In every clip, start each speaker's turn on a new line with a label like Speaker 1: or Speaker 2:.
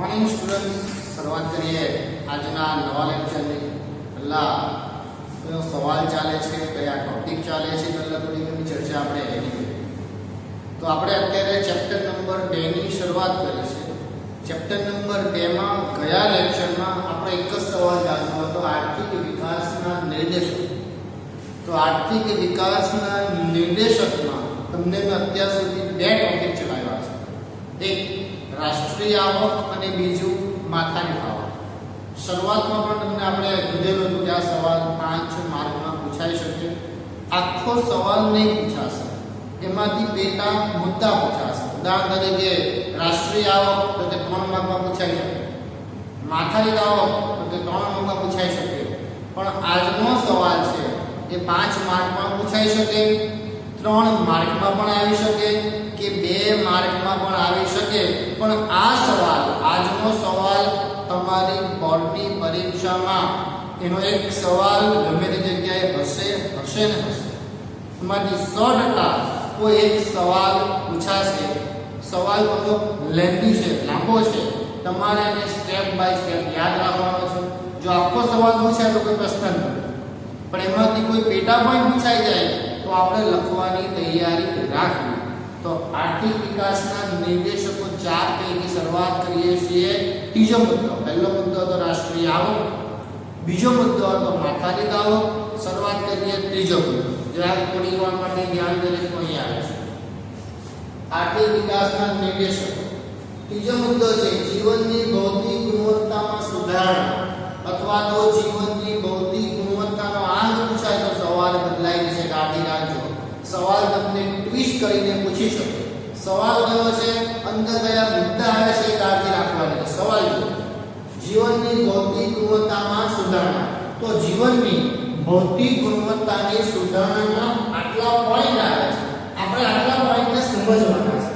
Speaker 1: Morning students, શરૂઆત કરીએ આજના નવા લેક્ચરની. પહેલા કયો સવાલ ચાલે છે, કયા ટોપિક ચાલે છે, પહેલા થોડી ઘણી ચર્ચા આપણે એની કરીએ. તો આપણે અત્યારે ચેપ્ટર નંબર 2 ની શરૂઆત કરી છે. ચેપ્ટર નંબર 2 માં ગયા લેક્ચરમાં આપણે એક જ સવાલ જાણ્યો હતો, આર્થિક વિકાસના નિર્દેશક. તો આર્થિક વિકાસના નિર્દેશકમાં તમને મેં અત્યાર સુધી 2 ટોપિક ચલાવ્યા છે. એક રાષ્ટ્રીય આવક અને બીજું માથાની આવક. શરૂઆતમાં પણ તમને આપણે કીધેલું હતું કે આ સવાલ 5 માર્કમાં પૂછાઈ શકે. આખો સવાલ નહીં પૂછાશે, એમાંથી પેટા મુદ્દા પૂછાશે. ઉદાહરણ તરીકે રાષ્ટ્રીય આવક તો તે 3 માર્કમાં પૂછાઈ શકે, માથાની આવક તો તે 3 માર્કમાં પૂછાઈ શકે. પણ આજનો સવાલ છે એ 5 માર્કમાં પૂછાઈ શકે, 3 માર્કમાં પણ આવી શકે કે 2 માર્કમાં પણ આવી શકે. પણ આ સવાલ, આજનો સવાલ તમારી બોર્ડની પરીક્ષામાં એનો એક સવાલ ગમે તે જગ્યાએ હશે ને હશે. એમાંથી 100% કોઈ એક સવાલ પૂછાશે. સવાલ થોડો લેન્ધી છે, લાંબો છે, તમારે એને સ્ટેપ બાય સ્ટેપ યાદ રાખવાનો છે. જો આખો સવાલ પૂછાય તો કોઈ પ્રશ્ન નથી, પણ એમાંથી કોઈ પેટા પોઈન્ટ પૂછાઈ જાય તો આપણે લખવાની તૈયારી રાખવી. તો આર્થિક વિકાસના નિર્દેશકો 4 પૈકી શરૂઆત કરીએ છીએ. ત્રીજો મુદ્દો, પહેલો મુદ્દો હતો રાષ્ટ્રીય આવક, બીજો મુદ્દો હતો માથાની આવક. શરૂઆત કરીએ ત્રીજો મુદ્દો. જરા થોડી વાર માટે ધ્યાન દરેક અહીં આવે છે. આર્થિક વિકાસના નિર્દેશકો. ત્રીજો મુદ્દો છે જીવનની ભૌતિક ગુણવત્તામાં સુધારણા, અથવા તો જીવનની ભૌતિક ગુણવત્તાનો આંક પૂછાય તો સવાલ બદલાઈ જશે. કાળજી રાખજો, સવાલ તમને ટ્વિસ્ટ કરીને પૂછી શકે. સવાલ કયો છે, અંદર કયા મુદ્દા આવે છે, કાળજી રાખવાની. સવાલ જો જીવનની ભૌતિક ગુણવત્તામાં સુધારણા, તો જીવનની ભૌતિક ગુણવત્તાની સુધારણાના આટલા પોઈન્ટ આવે છે. આપણે આટલા પોઈન્ટને સમજવાના છે.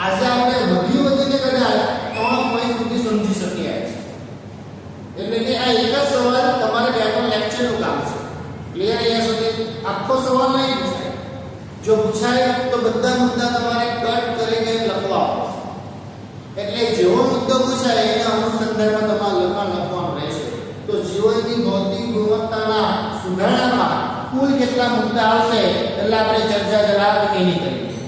Speaker 1: આજે આપણે વધુ વધીને કદાચ 3 પોઈન્ટ સુધી સમજી શકીએ છીએ. એટલે કે આ એક જ સવાલ તમારે 2 લેક્ચરનું કામ છે. ક્લિયર? અહીંયા સુધી આખો સવાલ નહીં પૂછાય. જો પૂછાય તો બધા મુદ્દા તમારે કટ કરીને લખવા પડશે. એટલે જેવો મુદ્દો પૂછાય એના અનુસંધાનમાં તમારે લખવાનું રહેશે. તો જીવનની ભૌતિક ગુણવત્તાના સુધારણામાં કુલ કેટલા મુદ્દા આવશે એટલે આપણે ચર્ચા જરા એની કરીએ.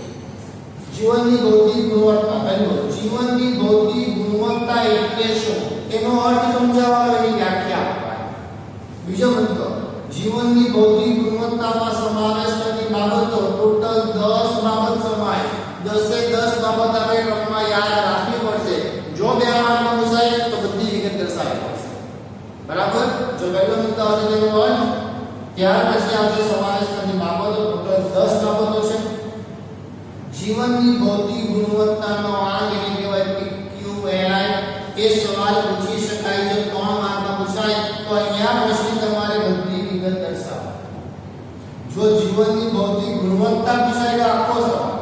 Speaker 1: જીવનની ભૌતિક ગુણવત્તા. પહેલો, જીવનની ભૌતિક ગુણવત્તા એટલે શું, એનો અર્થ સમજાવવાનો, એની વ્યાખ્યા આપવાની. બીજો મુદ્દો, જીવનની ભૌતિક ગુણવત્તામાં સમાવેશ થતી બાબતો ટોટલ 10 બાબત સમાય. 10 બાબત આપણે ક્રમમાં યાદ રાખવી પડશે. જો 2 માર્કમાં પૂછાય તો બધી વિગત દર્શાવવી પડશે. બરાબર? જો પહેલો મુદ્દો આવશે તેનો અર્થ, ત્યાર પછી આવશે સમાવેશ થતી બાબતો, ટોટલ 10 બાબતો છે. જીવનની ભૌતિક ગુણવત્તાનો આંક એને કહેવાય PQNI. એ સવાલ પૂછી શકાય. જો 3 માર્કમાં પૂછાય તો અહીંયા પ્રશ્ન તમારે બધી વિગત દર્શાવવાની. જો જીવનની ભૌતિક ગુણવત્તા પૂછાય તો આખો સવાલ,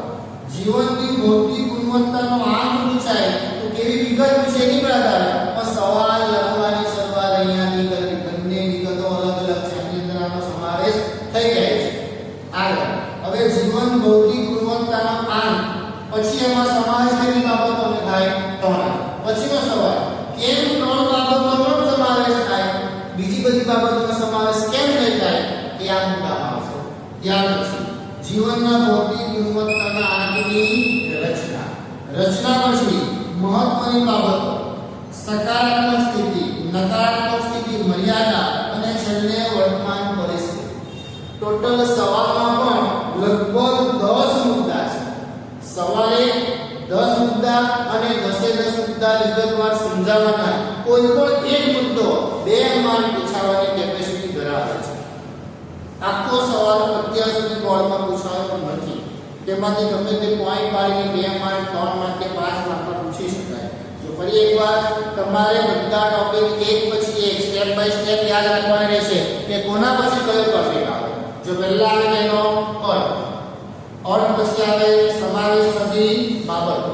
Speaker 1: જીવનની ભૌતિક ગુણવત્તાનો આંક પૂછાય તો કેવી વિગત પૂછે એની પર આધાર. પણ સવાલ લખવાની શરૂઆત અહીંયાથી કરવી. બંને વિગતો અલગ અલગ છે, આની અંદર આનો સમાવેશ થઈ જાય છે. આગળ હવે જીવન ભૌતિક ગુણવત્તાનો આંક, પછી એમાં સમાવેશ થતી બાબતોને થાય 3. પછીનો સવાલ, કેમ 3 બાબતોનો સમાવેશ થાય, બીજી બધી બાબતોનો સમાવેશ કેમ નહીં થાય, એ આ મુદ્દામાં આવશે. ત્યાર પછી જીવનના ભૌતિક ગુણવત્તાના આંકની રચના. રચના પછી મહત્વની બાબતો, સકારાત્મક સ્થિતિ, નકારાત્મક સ્થિતિ, મર્યાદા અને છેલ્લે વર્તમાન પરિસ્થિતિ. ટોટલ સવાલમાં પણ લગભગ 10 મુદ્દા છે. સવાલે 10 મુદ્દા અને 10 મુદ્દા વિગતવાર સમજાવવાના. કોઈ પણ એક મુદ્દો 2 માર્ક પૂછાવવાની કેપેસિટી ધરાવે છે. આખો સવાલ અત્યાર સુધી બોર્ડમાં પૂછાયો નથી. તેમાંથી ગમે તે પોઈન્ટ પાડીને 2 માર્ક, 3 માર્ક કે 5 માર્કમાં પૂછી શકાય. જો ફરી એકવાર તમારે બધા ટોપિક એક પછી એક સ્ટેપ બાય સ્ટેપ યાદ રાખવાના રહેશે કે કોના પછી કયો ટોપિક આવે. જો પહેલા આવે તેનો અર્થ, પછી આવે સમાવેશ થતી બાબતો,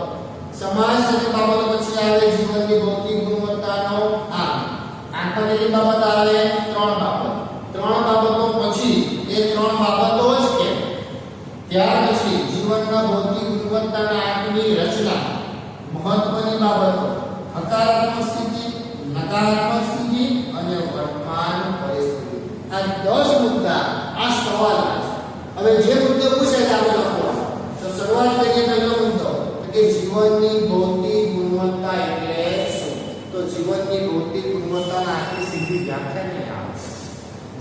Speaker 1: સમાવેશ થતી બાબતો પછી આવે જીવનની ભૌતિક ગુણવત્તાનો આંક, આંકની બાબત આવે 3 બાબત. 3 બાબતો પછી એ 3 બાબતો જ કેમ. ત્યાર પછી જીવનના ભૌતિક ગુણવત્તાના આંકની રચના, મહત્વની બાબતો હકારાત્મક સ્થિતિ, નકારાત્મક સ્થિતિ અને વર્તમાન પરિસ્થિતિ. આ 10 મુદ્દા આ સવાલના છે. હવે જે મુદ્દો પૂછાય છે આપણે લખવાનો. તો શરૂઆત કરીએ પહેલો મુદ્દો કે જીવનની ભૌતિક ગુણવત્તા એટલે શું? તો જીવનની ભૌતિક ગુણવત્તાના આખી સીધી વ્યાખ્યા નહીં આવે.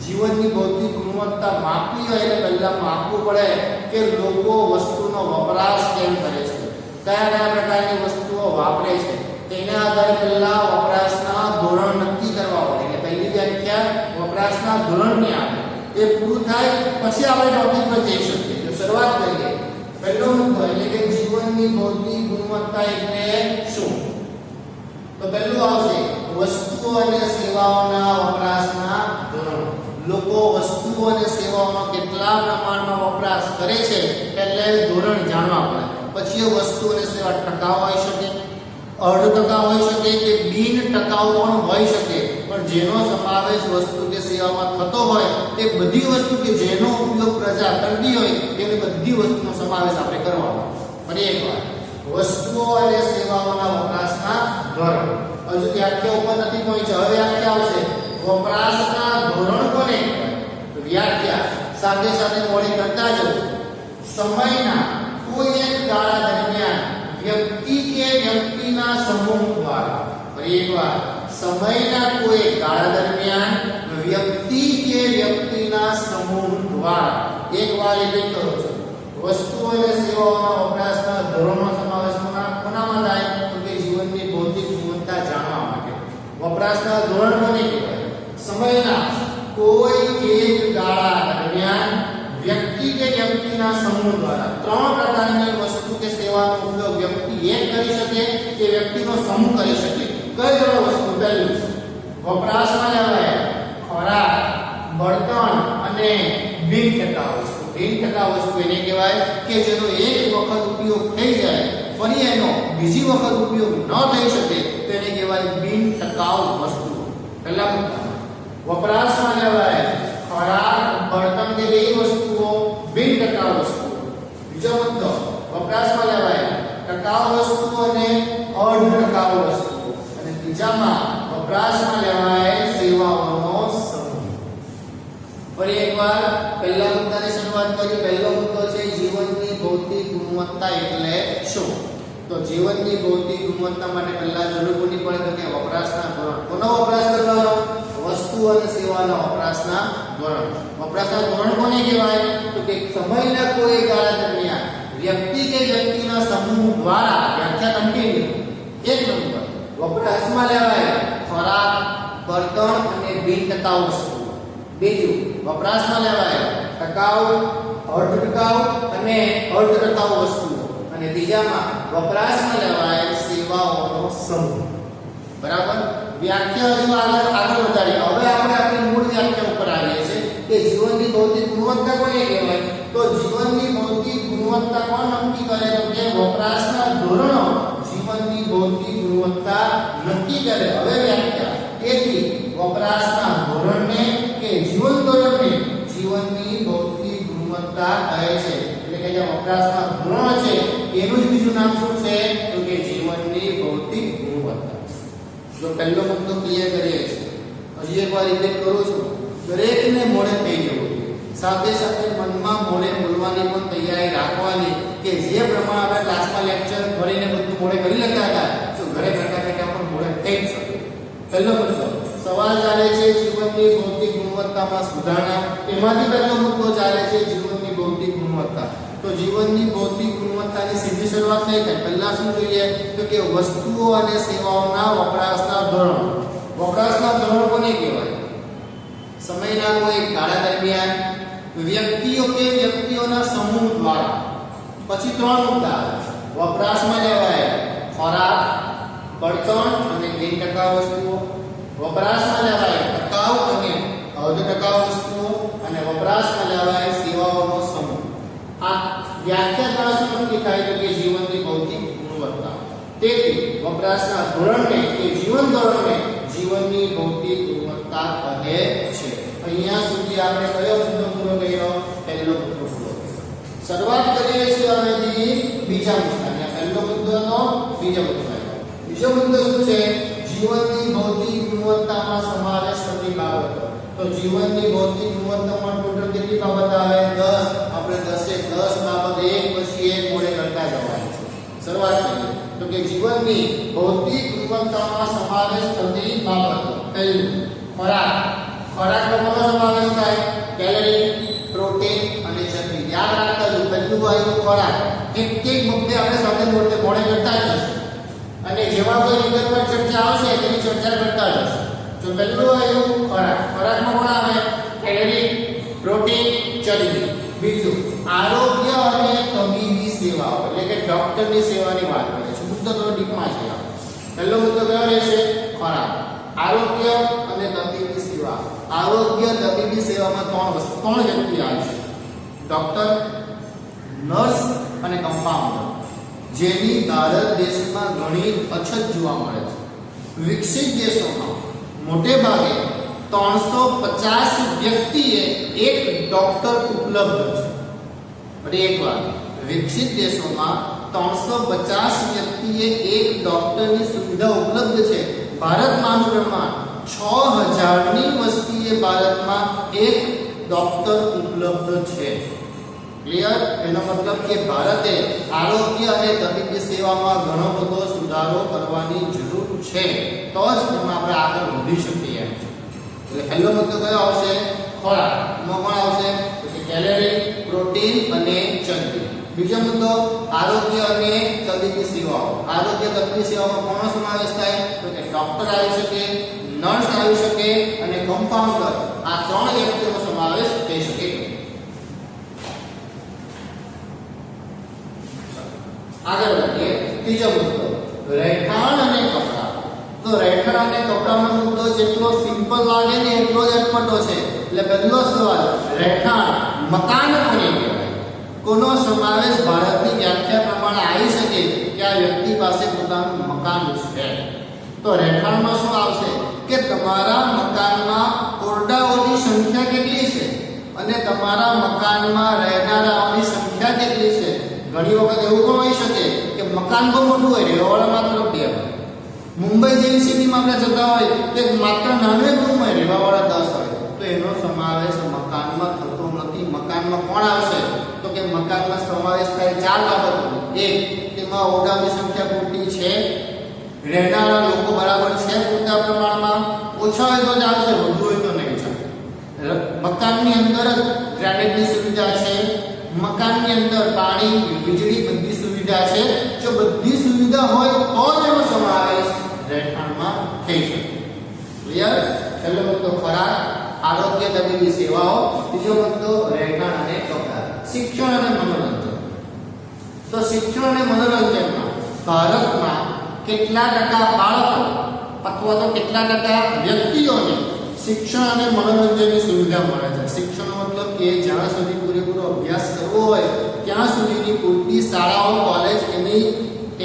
Speaker 1: જીવનની ભૌતિક ગુણવત્તા માપવી હોય એટલે પહેલા માપવું પડે કે લોકો વસ્તુનો વપરાશ કેમ કરે છે, કયા કયા પ્રકારની વસ્તુઓ વાપરે છે, તેના આધારે પહેલા વપરાશના ધોરણ નક્કી કરવા પડે. એટલે પહેલી વ્યાખ્યા વપરાશના ધોરણની આવે. એ પૂરું થાય પછી આપણે ટોપિક પર જઈ શકીએ. તો શરૂઆત કરીએ. પહેલો મુદ્દો એટલે કે જીવનની ભૌતિક ગુણવત્તા એટલે શું? તો પહેલું આવશે વસ્તુઓ અને સેવાઓના વપરાશના ધોરણો. લોકો વસ્તુઓ અને સેવાઓનો કેટલા પ્રમાણમાં વપરાશ કરે છે એટલે ધોરણ જાણવા પડે. પછી એ વસ્તુ અને સેવા ટકાઉ હોઈ શકે, અર્ધ ટકાઉ હોઈ શકે કે બિન ટકાઉ પણ હોઈ શકે, પણ જેનો સમાવેશ વસ્તુ કે સેવામાં થતો હોય તે બધી વસ્તુ કે જેનો ઉપયોગ પ્રજા કરતી હોય તેની બધી વસ્તુનો સમાવેશ આપણે કરવાનો. ફરી એકવાર વસ્તુઓ અને સેવાઓના વપરાશના ધોરણ. હજુ વ્યાખ્યા ઉપર નથી પહોંચ્યા. હવે વ્યાખ્યા આવશે. વપરાશના ધોરણ કોને કહેવાય? તો વ્યાખ્યા સાથે સાથે મોડી કરતા જો સમયના કોઈ એક ગાળા દરમિયાન વ્યક્તિ કે વ્યક્તિના સમૂહ દ્વારા. ફરી એકવાર સમયના કોઈ એક ગાળા દરમિયાન વ્યક્તિ કે વ્યક્તિના સમૂહ દ્વારા. એક વાર એ કરો છો વસ્તુઓ અને સેવાઓના વપરાશના ધોરણનો સમાવેશ કોનામાં થાય? તો કે જીવનની ભૌતિક ગુણવત્તા જાણવા માટે. વપરાશના ધોરણ કોને કહેવાય? સમયના કોઈ એક ગાળા દરમિયાન વ્યક્તિ કે વ્યક્તિના સમૂહ દ્વારા. ત્રણ પ્રકારની વસ્તુ કે સેવાનો ઉપયોગ વ્યક્તિ એક કરી શકે કે વ્યક્તિનો સમૂહ કરી શકે. કઈ ત્રણ વસ્તુ? પહેલું વપરાશમાં લેવાય ખોરાક, બળતણ અને બિન ટકાઉ વસ્તુ. બિન ટકાઉ વસ્તુ એને કહેવાય કે જેનો એક વખત ઉપયોગ થઈ જાય ફરી એનો બીજી વખત ઉપયોગ ન થઈ શકે તેને કહેવાય બિન ટકાઉ વસ્તુ. પહેલા મુદ્દા વપરાશમાં લેવાય ખોરાક, બળતણ કે બે વસ્તુઓ બિન ટકાઉ વસ્તુઓ. બીજો મુદ્દો વપરાશમાં લેવાય ટકાઉ વસ્તુઓ અને અર્ધ ટકાઉ વસ્તુઓ. અને ત્રીજામાં વપરાશમાં લેવાય સેવાઓનો સમૂહ. ફરી એકવાર પહેલા મુદ્દાની શરૂઆત કરી. પહેલો મુદ્દો છે જીવનની ભૌતિક ગુણવત્તા એટલે શું? તો જીવનની ભૌતિક ગુણવત્તા માટે પહેલા જરૂર પડે તો કે વપરાશના ધોરણ. કોનો વપરાશ કરવાનો? વસ્તુ અને સેવાના વપરાશના ધોરણ. વપરાશના ધોરણ કોને કહેવાય? તો કે સમયના કોઈ ગાળા દરમિયાન વ્યક્તિ કે વ્યક્તિના સમૂહ દ્વારા. વ્યાખ્યા કન્ટિન્યુ. એક નંબર વપરાશમાં લેવાય ખોરાક, બળતણ અને બિન ટકાઉ વસ્તુઓ. બીજું વપરાશમાં લેવાય ટકાઉ, અર્ધ ટકાઉ અને અર્ધ ટકાઉ વસ્તુઓ. અને ત્રીજામાં વપરાશમાં લેવાય સેવાઓનો સમૂહ. બરાબર? વ્યાખ્યા હજુ આગળ વધારીએ. હવે આપણે આપણી મૂળ વ્યાખ્યા ઉપર આવીએ છીએ કે જીવનની ભૌતિક ગુણવત્તા કોને કહેવાય? તો જીવનની ભૌતિક ગુણવત્તા કોણ નક્કી કરે? તો કે વપરાશના ધોરણો જીવનની ભૌતિક ગુણવત્તા નક્કી કરે. હવે વ્યાખ્યા. તેથી વપરાશના ધોરણને કે જીવન ધોરણને જીવનની ભૌતિક ગુણવત્તા કહે છે. એટલે કે જે વપરાશના ધોરણો છે એનું જ બીજું નામ શું છે? તો કે જીવનની ભૌતિક ગુણવત્તા. જો પહેલો મુદ્દો ક્લિયર કરીએ છીએ. હજી એકવાર રિપીટ કરું છું. દરેકને મોડે થઈ જવું જોઈએ. સાથે સાથે મનમાં મોડે બોલવાની પણ તૈયારી રાખવાની કે જે પ્રમાણે આપણે ક્લાસમાં લેક્ચર ભરીને બધું મોડે કરી લેતા હતા તો ઘરે કરતા કરતા પણ મોડે થઈ જ શકે. પહેલો મુદ્દો સવાલ ચાલે છે જીવનની ભૌતિક ગુણવત્તામાં સુધારણા. એમાંથી પહેલો મુદ્દો ચાલે છે જીવનની ભૌતિક ગુણવત્તા. તો જીવનની ભૌતિક ગુણવત્તાની સીધી શરૂઆત નહીં થાય. પહેલા શું જોઈએ? તો કે વસ્તુઓ અને સેવાઓના વપરાશના ધોરણો. વપરાશના ધોરણો કોને કહેવાય? સમયના કોઈ ગાળા દરમિયાન વ્યક્તિઓ કે વ્યક્તિઓના સમૂહ દ્વારા. પછી ત્રણ મુદ્દા વપરાશમાં લેવાય ખોરાક, બળતણ અને બિન ટકાઉ વસ્તુઓ. વપરાશમાં લેવાય ટકાઉ અને અર્ધ ટકાઉ વસ્તુઓ. અને વપરાશમાં લેવાય સેવાઓનો સમૂહ. આ વ્યાખ્યા દ્વારા શું નક્કી થાય? તો કે જીવનની ભૌતિક ગુણવત્તા. તેથી વપરાશના ધોરણને કે જીવન ધોરણને જીવનની ભૌતિક ગુણવત્તા કહે છે. અહીંયા સુધી આપણે કયો મુદ્દો પૂરો કર્યો? પહેલો મુદ્દો પૂરો. શરૂઆત કરીએ છીએ હવેથી બીજા મુદ્દાની. પહેલો મુદ્દોનો બીજો મુદ્દો. બીજો મુદ્દો શું છે? જીવનની ભૌતિક ગુણવત્તામાં સમાવેશ થતી બાબતો. તો જીવનની ભૌતિક ગુણવત્તામાં ટોટલ કેટલી બાબત આવે? 10. આપણે 10 બાબત એક પછી એક મોડે કરતા જવાની છે. શરૂઆત કરીએ તો કે જીવનની ભૌતિક ગુણવત્તામાં સમાવેશ થતી બાબતો. પહેલું, ખોરાક. ખોરાકનો કોનો સમાવેશ થાય? કેલરી, પ્રોટીન અને ચરબી. યાદ રાખતા જો પહેલું આવ્યું ખોરાક. એક મુદ્દે આપણે સાથે મોડે કરતા જઈશું અને જેવા કોઈ વિગતવાર ચર્ચા આવશે તેની ચર્ચા કરતા જઈશું. જો પહેલું આવ્યું ખોરાક. ખોરાકમાં કોણ આવે? કેલરી, પ્રોટીન, ચરબી. બીજું, આરોગ્ય અને તબીબી સેવાઓ એટલે કે ડોક્ટરની સેવાની વાત કરે છે. મુદ્દો થોડો ડીપમાં છે. પહેલો મુદ્દો કયો રહેશે? ખોરાક. આરોગ્ય અને તબીબી સેવા. આરોગ્ય તબીબી સેવામાં ત્રણ વ્યક્તિ આવે છે: ડોક્ટર, નર્સ અને કમ્પાઉન્ડર, જેની ભારત દેશમાં ઘણી અછત જોવા મળે છે. વિકસિત દેશોમાં મોટે ભાગે 350 વ્યક્તિએ એક ડોક્ટર ઉપલબ્ધ છે. ફરી એકવાર, વિકસિત દેશોમાં 350 વ્યક્તિએ એક ડોક્ટરની સુવિધા ઉપલબ્ધ છે. ભારતમાં પ્રમાણ 6000 ની વસ્તીએ ભારતમાં એક ડોક્ટર ઉપલબ્ધ છે. ક્લિયર? એનો મતલબ કે ભારતે આરોગ્ય અને તબીબી સેવામાં ઘણો બધો સુધારો કરવાની જરૂર છે, તો જ એમાં આપણે આગળ વધી શકીએ એમ છે. એટલે પહેલો મુદ્દો કયો આવશે? ખોરાક. એમાં કોણ આવશે? તો કે કેલરી, પ્રોટીન અને ચરબી. બીજો મુદ્દો આરોગ્ય અને તબીબી સેવાઓ. આરોગ્ય તબીબી સેવામાં કોનો સમાવેશ થાય? તો કે ડોક્ટર આવી શકે, નર્સ આવી શકે અને કમ્પાઉન્ડર. આ ત્રણ વ્યક્તિઓનો સમાવેશ થઈ શકે. આગળ વધીએ. ત્રીજો મુદ્દો રહેઠાણ અને કપડાં. તો રહેઠાણ અને કપડાનો મુદ્દો જેટલો સિમ્પલ લાગે ને એટલો જ અટપટો છે. એટલે પહેલો સવાલ, રહેઠાણ, મકાન કોને કહેવાય? કોનો સમાવેશ ભારતની વ્યાખ્યા પ્રમાણે આવી શકે કે આ વ્યક્તિ પાસે પોતાનું મકાન છે? તો રહેઠાણમાં શું આવશે કે તમારા મકાનમાં ઓરડાઓની સંખ્યા કેટલી છે અને તમારા મકાનમાં રહેનારાઓની સંખ્યા કેટલી છે. ઘણી વખત એવું પણ હોઈ શકે કે મકાન બહુ મોટું હોય, રહેવાવાળા માત્ર 2 હોય. મુંબઈ જેવી સિટીમાં આપણે જતા હોય તો માત્ર નાનો રૂમ હોય, રહેવાવાળા 10 હોય. તો એનો સમાવેશ મકાનમાં થતો નથી. મકાનમાં કોણ આવશે? તો કે મકાનમાં સમાવેશ થાય 4 બાબતો. એક, તેમાં ઓરડાની સંખ્યા પૂરતી છે, રહેનારા લોકો બરાબર છે પૂરતા પ્રમાણમાં, ઓછા હોય તો ચાલશે, વધુ હોય તો નહીં ચાલે. મકાનની અંદર જ ગ્રેનેડની સુવિધા છે, મકાનની અંદર પાણી, વીજળી બધી સુવિધા છે. જો બધી સુવિધા હોય તો જ એનો સમાવેશ રહેઠાણમાં થઈ શકે. ક્લિયર? પહેલો મુદ્દો ખોરાક, આરોગ્ય તબીબી સેવાઓ. બીજો મુદ્દો રહેઠાણ અને કપડાં. શિક્ષણ અને મનોરંજન. તો શિક્ષણ અને મનોરંજનમાં ભારતમાં કેટલા ટકા બાળકો અથવા તો કેટલા ટકા વ્યક્તિઓને શિક્ષણ અને મનોરંજનની સુવિધા મળે છે? શિક્ષણનો મતલબ કે જ્યાં સુધી પૂરેપૂરો અભ્યાસ કરવો હોય ત્યાં સુધીની પૂરતી શાળાઓ, કોલેજ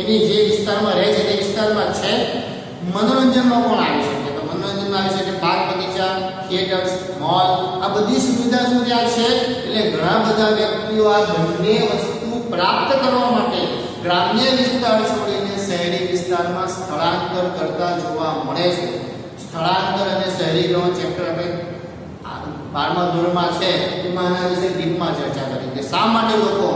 Speaker 1: એની જે વિસ્તારમાં રહે છે તે વિસ્તારમાં છે. મનોરંજનમાં કોણ આવી શકે? તો મનોરંજનમાં આવી શકે બાગ બગીચા, થિયેટર્સ, મોલ. આ બધી સુવિધા શું ત્યાં છે? એટલે ઘણા બધા વ્યક્તિઓ આ બંને વસ્તુ પ્રાપ્ત કરવા માટે ગ્રામ્ય વિસ્તાર છોડીને શહેરી વિસ્તારમાં સ્થળાંતર કરતા જોવા મળે છે. સ્થળાંતર અને શહેરીકરણ ચેપ્ટર આપણે 12મા ધોરણમાં છે, એમાં આના વિશે ડીપમાં ચર્ચા કરી કે શા માટે લોકો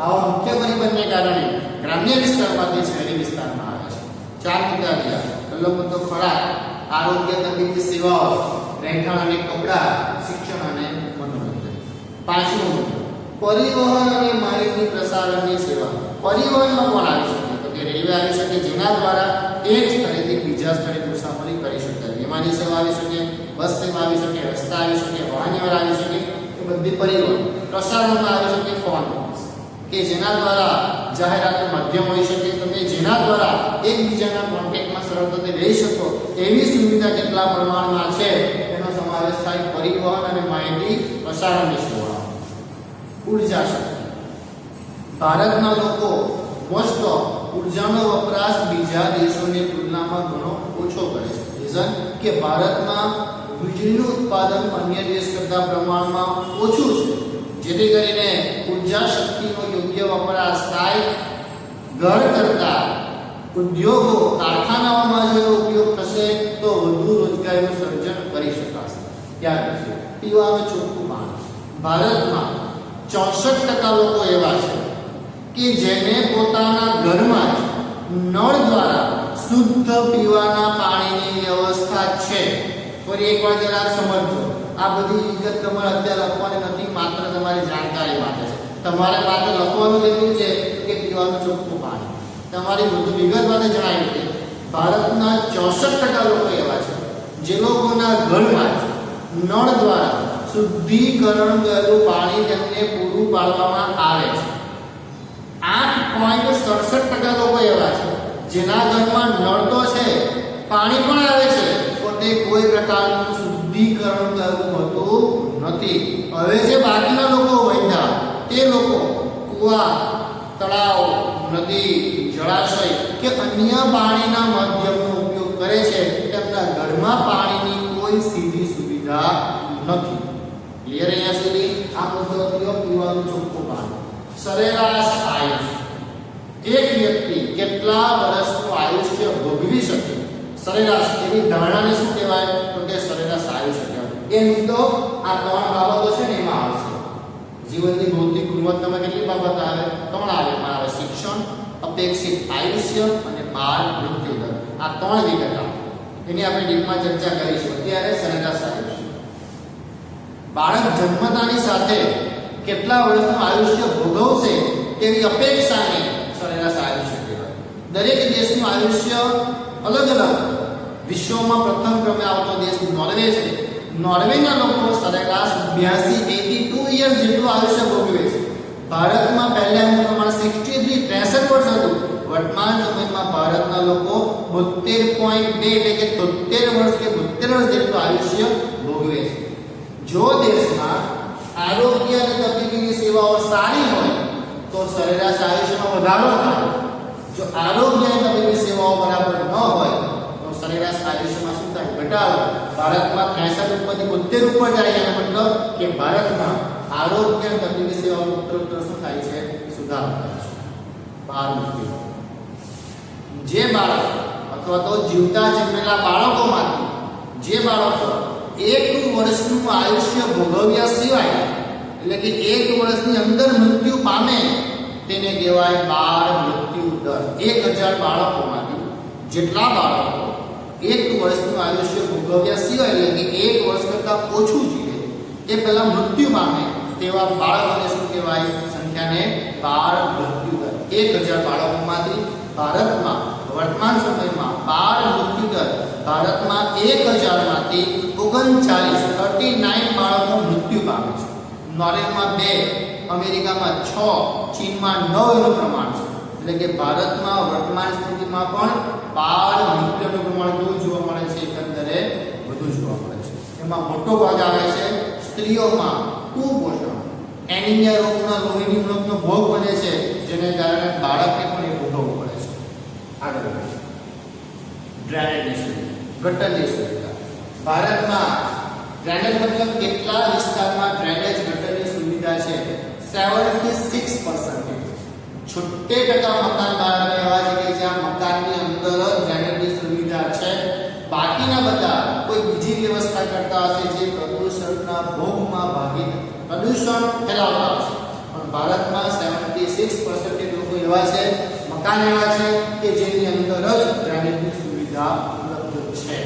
Speaker 1: આવા મુખ્ય પરિબળને કારણે ગ્રામ્ય વિસ્તારમાંથી શહેરી વિસ્તારમાં આવે છે. 4 મુદ્દા રહ્યા. પહેલો મુદ્દો ખોરાક, આરોગ્ય તબીબી સેવાઓ, રહેઠાણ અને કપડાં, શિક્ષણ અને મનોરંજન. 5મો મુદ્દો પરિવહન અને માહિતી પ્રસારણની સેવા. પરિવહનમાં કોણ આવી શકે? તો કે રેલવે આવી શકે, જેના દ્વારા એક સ્થળેથી બીજા સ્થળે મુસાફરી કરી શકાય. વિમાની સેવા આવી શકે, બસ સેવા આવી શકે, રસ્તા આવી શકે, વાહન વ્યવહાર આવી શકે. એ બધી પરિવહન. પ્રસારણમાં આવી શકે ફોન કે જેના દ્વારા જાહેરાતનું માધ્યમ હોઈ શકે, તમે જેના દ્વારા એકબીજાના કોન્ટેક્ટમાં સરળતાથી રહી શકો એવી સુવિધા કેટલા પ્રમાણમાં છે એનો સમાવેશ થાય પરિવહન અને માહિતી પ્રસારણની સેવા. ઉર્જા શક્તિ. ભારતના લોકો મોસ્ટ ઓફ ઉર્જાનો વપરાશ બીજા દેશોની તુલનામાં ઘણો ઓછો કરે છે. રીઝન કે ભારતમાં વીજળીનું ઉત્પાદન અન્ય દેશ કરતા પ્રમાણમાં ઓછું છે, જેથી કરીને ઉર્જા શક્તિનો યોગ્ય વપરાશ થાય. ઘર કરતા ઉદ્યોગો કારખાનાઓમાં જો એનો ઉપયોગ થશે તો વધુ રોજગારીનું સર્જન કરી શકાશે. યાદ રાખજો, પીવાનું ચોખ્ખું પાણી. ભારતમાં 64% લોકો એવા છે કે જેને પોતાના ઘરમાં જ નળ દ્વારા શુદ્ધ પીવાના પાણીની વ્યવસ્થા છે. ફરી એકવાર જરા સમજો, આ બધી વિગત તમારે અત્યારે લખવાની નથી, માત્ર તમારી જાણકારી માટે છે. તમારે માત્ર લખવાનું જેટલું છે કે પીવાનું ચોખ્ખું પાણી. તમારી વધુ વિગત માટે જણાવ્યું કે ભારતના 64% લોકો એવા છે જે લોકોના ઘરમાં જ નળ દ્વારા શુદ્ધિકરણ કરેલું પાણી તેમને પૂરું પાડવામાં આવે છે. 8.67% લોકો એવા છે જેના ઘરમાં નળ તો છે, પાણી પણ આવે છે, પણ તે કોઈ પ્રકારનું શુદ્ધિકરણ કરેલું હોતું નથી. હવે જે બાકીના લોકો વૈધા તે લોકો કુવા, તળાવ, નદી, જળાશય કે અન્ય પાણીના માધ્યમનો ઉપયોગ કરે છે. તેમના ઘરમાં પાણીની કોઈ સીધી સુવિધા નથી. ક્લિયર અહીંયા સુધી? આ પદ્ધતિઓ પીવાનું ચોખ્ખું પાણી. સરેરાશ આયુષ્ય, એક વ્યક્તિ કેટલા વર્ષનું આયુષ્ય ભોગવી શકે, સરેરાશ એની ધારણાને શું કહેવાય? તો કે સરેરાશ આયુષ્ય કહેવાય. એ મિત્રો આ ત્રણ બાબતો છે ને એમાં આવશે. જીવનની ભૌતિક ગુણવત્તામાં કેટલી બાબત આવે? ત્રણ આવે. એમાં આવે શિક્ષણ, અપેક્ષિત આયુષ્ય અને બાળ મૃત્યુ દર. આ ત્રણ વિગત આવે, એની આપણે ડીપમાં ચર્ચા કરીશું. અત્યારે સરેરાશ આયુષ્ય. બાળક જન્મતાની સાથે કેટલા વર્ષનું આયુષ્ય ભોગવશે તેવી અપેક્ષાને સરેરાશ આયુષ્ય કહેવાય. દરેક દેશનું આયુષ્ય અલગ અલગ. વિશ્વમાં પ્રથમ ક્રમે આવતો દેશ નોર્વે છે. નોર્વેના લોકો સરેરાશ 82 યર્સ જેટલું આયુષ્ય ભોગવે છે. ભારતમાં પહેલાનું પ્રમાણ 63 વર્ષ હતું. વર્તમાન સમયમાં ભારતના લોકો 72.2 એટલે કે 73 વર્ષ કે 72 વર્ષ જેટલું આયુષ્ય ભોગવે છે. જો દેશમાં આરોગ્ય અને તબીબી સેવાઓ સારી હોય તો સરેરાશ આયુષ્યમાં વધારો થાય. જો આરોગ્ય અને તબીબી સેવાઓ બરાબર ન હોય તો સરેરાશ આયુષ્યમાં શું થાય? ઘટાડો. ભારતમાં 63 ઉપરથી 72 ઉપર જાય એનો મતલબ કે ભારતમાં આરોગ્ય અને તબીબી સેવાઓ ઉત્તરોત્તર શું થાય છે? સુધારો થાય છે. બાળ મૃત્યુ, જે બાળક અથવા તો જીવતા જન્મેલા બાળકોમાંથી જે બાળકો 1 વર્ષનું આયુષ્ય ભોગવ્યા સિવાય એટલે કે 1 વર્ષની અંદર મૃત્યુ પામે તેને કહેવાય બાળ મૃત્યુ દર. 1000 બાળકોમાંથી જેટલા બાળકો 1 વર્ષનું આયુષ્ય ભોગવ્યા સિવાય એટલે કે 1 વર્ષ કરતાં ઓછું જીવે એ પહેલા મૃત્યુ પામે તેવા બાળકોને શું કહેવાય? સંખ્યાને બાળ મૃત્યુ દર. 1000 બાળકોમાંથી ભારતમાં વર્તમાન સમયમાં બાળ મૃત્યુ દર ભારતમાં 1000 માંથી 39 બાળકો મૃત્યુ પામે છે. નોર્વેમાં 2, અમેરિકામાં 6, ચીનમાં 9 એનું પ્રમાણ છે. એટલે કે ભારતમાં વર્તમાન સ્થિતિમાં પણ બાળ મૃત્યુનું પ્રમાણ કેવું જોવા મળે છે? એકંદરે વધુ જોવા મળે છે. એમાં મોટો ભાગ આવે છે સ્ત્રીઓમાં કુપોષણ, એનિમિયા રોગના લોહીની ઉણપનો ભોગ બને છે, જેને કારણે બાળકને પણ એ ભોગવવું પડે છે. આગળ ડ્રેનેજની સુવિધા, ગટરની સુવિધા. ભારતમાં ડ્રેનેજ મતલબ કેટલા વિસ્તારમાં ડ્રેનેજ ગટરની સુવિધા છે? 76%. 76% મકાન ભારતમાં એવા છે કે જ્યાં મકાનની અંદર જ ડ્રેનેજની સુવિધા છે. બાકીના બધા કોઈ બીજી વ્યવસ્થા કરતા હશે જે પ્રદૂષણના ભોગમાં ભાગી પ્રદૂષણ ફેલાવતા હશે. પણ ભારતમાં 76% લોકો એવા છે, મકાન એવા છે કે જેની અંદર જ ડ્રેનેજની સુવિધા ઉપલબ્ધ છે.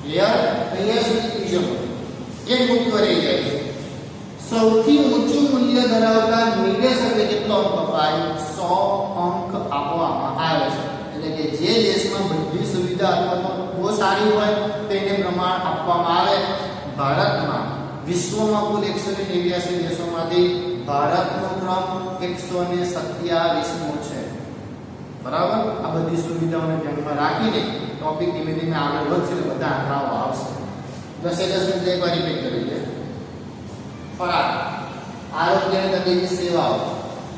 Speaker 1: ક્લિયર? અહીંયા સુધી ત્રીજો એક મુદ્દો રહી જાય છે. સૌથી ઊંચું મૂલ્ય ધરાવતા નિવેશકને કેટલો અંક અપાય? 100 અંક આપવામાં આવે છે. એટલે કે જે દેશમાં બધી સુવિધા અથવા તો બહુ સારી હોય તેને પ્રમાણ આપવામાં આવે. ભારતમાં વિશ્વમાં કુલ 189 દેશોમાંથી ભારતનો ક્રમ 127મો છે. બરાબર? આ બધી સુવિધાઓને ધ્યાનમાં રાખીને ટોપિક ધીમે ધીમે આગળ વધશે, બધા આંકડાઓ આવશે. 10 મિનિટ એકવાર રિપીટ કરી લે. ખોરાક, આરોગ્ય અને તબીબી સેવાઓ,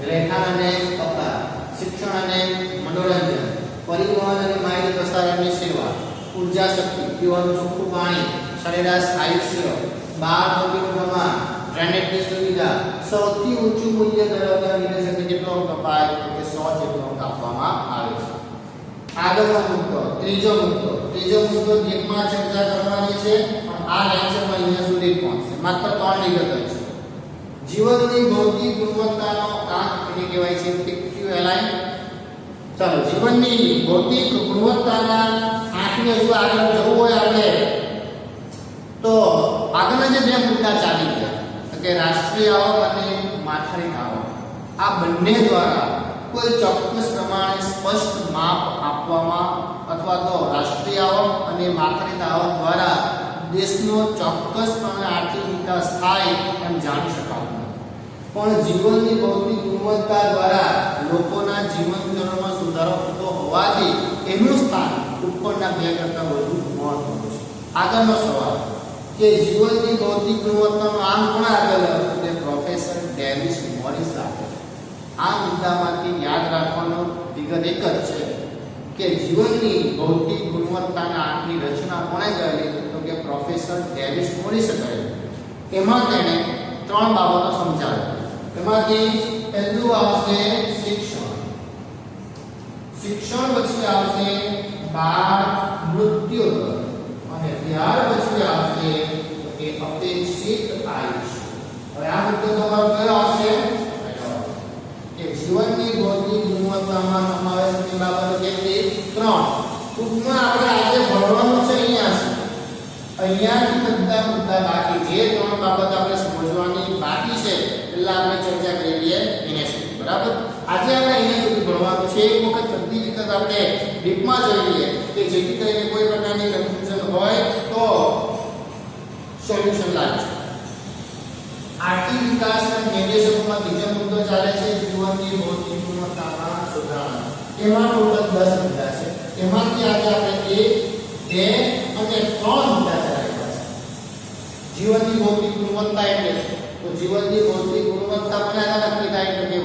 Speaker 1: રહેઠાણ અને કપડા, શિક્ષણ અને મનોરંજન, પરિવહન અને માહિતી પ્રસારણની સેવા, ઉર્જા શક્તિ, પીવાનું ચોખ્ખું પાણી, સરેરાશ આયુષ્ય, બાળ મૃત્યુનું પ્રમાણ, ડ્રેનેજની સુવિધા. સૌથી ઊંચું મૂલ્ય ધરાવતા નિવેશકને કેટલો અંક અપાય? તો કે 100 જેટલો અંક આપવામાં આવે છે. આગળનો મુદ્દો ત્રીજો મુદ્દો દીપમાં ચર્ચા કરવાની છે પણ આ લેક્ચરમાં અહીંયા સુધી પહોંચશે માત્ર 3 વિગત છે જીવનની ભૌતિક ગુણવત્તાનો આંક એને કહેવાય છે PQLI ચાલો જીવનની ભૌતિક ગુણવત્તાના આંકને જો આગળ જવું હોય આપણે તો આગળના જે બે મુદ્દા ચાલી ગયા કે રાષ્ટ્રીય આવક અને માથાદીઠ આવક આ બંને દ્વારા કોઈ ચોક્કસ પ્રમાણે સ્પષ્ટ માપ આપવામાં અથવા તો રાષ્ટ્રીય આવક અને માથાદીઠ આવક દ્વારા દેશનો ચોક્કસપણે આર્થિક વિકાસ થાય એમ જાણી શકાતું નથી પણ જીવનની ભૌતિક ગુણવત્તા દ્વારા લોકોના જીવન ધોરણમાં સુધારો થતો હોવાથી એનું સ્થાન ઉપરના બે કરતાં વધુ મહત્વનું છે આગળનો સવાલ કે જીવનની ભૌતિક ગુણવત્તાનો આંક કોણ આગળ તે પ્રોફેસર ડેવિસ મોરિસ આપે આ મુદ્દામાંથી યાદ રાખવાનો વિગત એક જ છે કે જીવનની ભૌતિક ગુણવત્તાના આંકની રચના કોણે કરેલી તો કે પ્રોફેસર ડેવિસ મોરિસે કરેલી એમાં તેણે 3 બાબતો સમજાવી એમાંથી પહેલું આવશે શિક્ષણ પછી આવશે બાળ મૃત્યુ દર અને ત્યાર પછી આવશે કે અપેક્ષિત આયુષ્ય હવે આ મુદ્દો તમારો કયો આવશે કે જીવનની ભૌતિક ગુણવત્તામાં સમાવેશની બાબતો કેટલી 3 ટૂંકમાં આપણે આજે ભણવાનું છે અહીંયાથી બધા મુદ્દા બાકી જે 3 બાબત આપણે સમજવાની બાકી છે પહેલા આપણે ચર્ચા કરી લઈએ એને સુધી બરાબર આજે આપણે અહીંયા સુધી ભણવાનું છે એક વખત બધી વિગત આપણે ડીપમાં જોઈ લઈએ કે જેથી કરીને કોઈ પ્રકારની કન્ફ્યુઝન હોય તો સોલ્યુશન લાગે આર્થિક વિકાસના નિર્દેશકોમાં ત્રીજો મુદ્દો ચાલે છે જીવનની ભૌતિક ગુણવત્તામાં સુધારણા એમાં ટોટલ 10 મુદ્દા છે એમાંથી આજે આપણે 1 2 અને 3 મુદ્દા ચલાવ્યા છે જીવનની ભૌતિક ગુણવત્તા એટલે તો જીવનની ભૌતિક ગુણવત્તા બનાવવા નક્કી થાય તો કે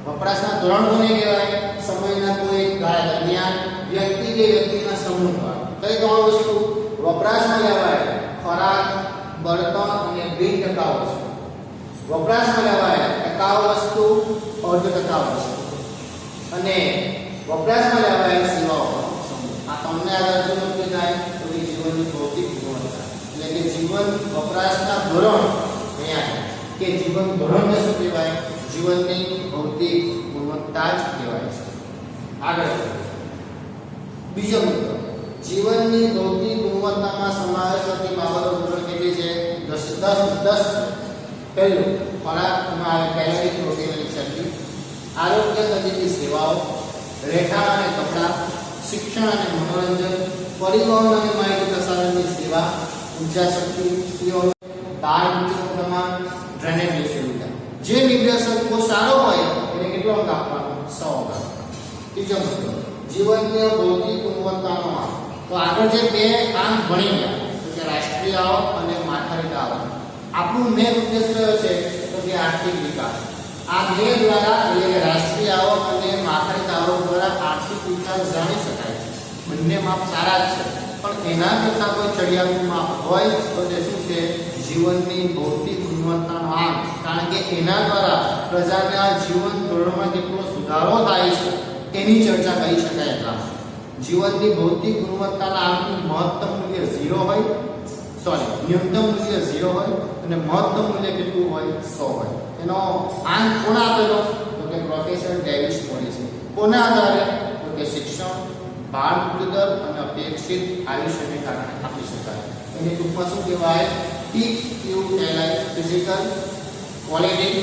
Speaker 1: વપરાશના ધોરણ કોને કહેવાય સમયના કોઈ ગાળા દરમિયાન વ્યક્તિ કે વ્યક્તિના સમૂહ દ્વારા કઈ 3 વસ્તુ વપરાશમાં લેવાય ખોરાક બળતણ અને બિન ટકાઉ વસ્તુ વપરાશમાં લેવાય ટકાઉ વસ્તુ અર્ધ ટકાઉ વસ્તુ અને વપરાશમાં લેવાય સેવાઓ આ તમને આગળ શું નક્કી થાય તો કે જીવનની ભૌતિક ગુણવત્તા એટલે કે જીવન વપરાશના ધોરણ અહીંયા કે જીવન ધોરણને શું કહેવાય જીવનની ભૌતિક ગુણવત્તા જ કહેવાય છે આગળ બીજો મુદ્દો જીવનની ભૌતિક ગુણવત્તામાં સમાવેશ થતી બાબતો ધોરણ કેટલી છે 10 પહેલું ખોરાકમાં આવે કેલરી પ્રોટીન અને શક્તિ આરોગ્ય સંબંધિત સેવાઓ રહેઠાણ અને કપડાં શિક્ષણ અને મનોરંજન પરિવહન અને માહિતી પ્રસારણની સેવા ઉર્જા શક્તિ બાળ મૃત્યુનું પ્રમાણ ડ્રેનેજની સુવિધા જે નિર્દેશકો સારો હોય એને કેટલો અંક આપવાનો 100 અંક ત્રીજો મુદ્દો જીવનની ભૌતિક ગુણવત્તાનો આંક તો આગળ જે બે આંક ભણી ગયા તો કે રાષ્ટ્રીય આવક અને માથાદીઠ આવક આપણું મેન ઉદ્દેશ કયો છે તો કે આર્થિક વિકાસ આ બે દ્વારા એટલે કે રાષ્ટ્રીય આવક અને માથાદીઠ આવક દ્વારા આર્થિક વિકાસ જાણી શકાય છે બંને માપ સારા જ છે પણ એના કરતાં કોઈ ચડિયાતું માપ હોય તો તે શું છે જીવનની ભૌતિક ગુણવત્તાનો આંક કારણ કે એના દ્વારા પ્રજાના જીવન ધોરણમાં કેટલો સુધારો થાય છે એની ચર્ચા કરી શકાય એટલા જીવનની ભૌતિક ગુણવત્તાના આંકનું મહત્તમ મૂલ્ય 0 હોય ન્યૂનતમ મૂલ્ય 0 હોય અને મહત્તમ મૂલ્ય કેટલું હોય 100 હોય એનો આંક કોણ આપેલો તો કે પ્રોફેસર ડેવિસ મોરિસ કોના આધારે તો કે શિક્ષણ બાળ મૃત્યુ દર અને અપેક્ષિત આયુષ્યને કારણે આપી શકાય એને ટૂંકમાં શું કહેવાય PQLI physical quality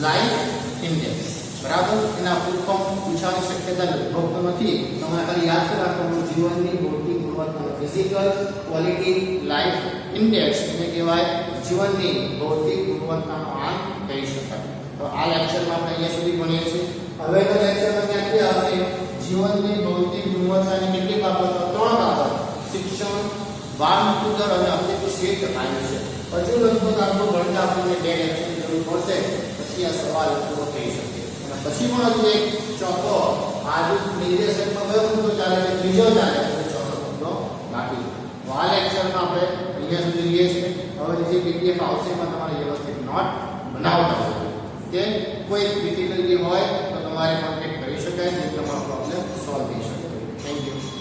Speaker 1: life index બરાબર એના ફૂલ ફોર્મ પૂછવાની શક્યતા લગભગ તો નથી તમારે ખાલી યાદ રાખવાનું જીવનની ભૌતિક ગુણવત્તાનો ફિઝિકલ ક્વોલિટી લાઈફ ઇન્ડેક્સ એને કહેવાય જીવનની ભૌતિક ગુણવત્તાનો આંક કહી શકાય તો આ લેક્ચરમાં આપણે અહીંયા સુધી ભણીએ છીએ હવેનો લેક્ચરમાં ક્યાંથી આવશે જીવનની ભૌતિક ગુણવત્તાની કેટલી બાબતો 3 બાબતો શિક્ષણ બાળ મૃત્યુ દર અને અપેક્ષિત આયુષ્ય હજુ લગભગ આપણું ગણિત આપણને 2 લેક્ચરની જરૂર પડશે પછી આ સવાલ પૂરો થઈ શકે અને પછી પણ હજુ એક ચોથો આજુ નિર્દેશકમાં કયો મુદ્દો ચાલે છે ત્રીજો ચાલે છે ચોથો મુદ્દો બાકી તો આ લેક્ચરમાં આપણે અહીંયા સુધી લઈએ છીએ હવે જે પીડીએફ આવશે એમાં તમારે વ્યવસ્થિત નોટ બનાવતા હોય કે કોઈ ડિફિકલ્ટી હોય તો તમારે કોન્ટેક્ટ કરી શકો શકાય, જે તમારો પ્રોબ્લેમ સોલ્વ થઈ શકે. Thank you.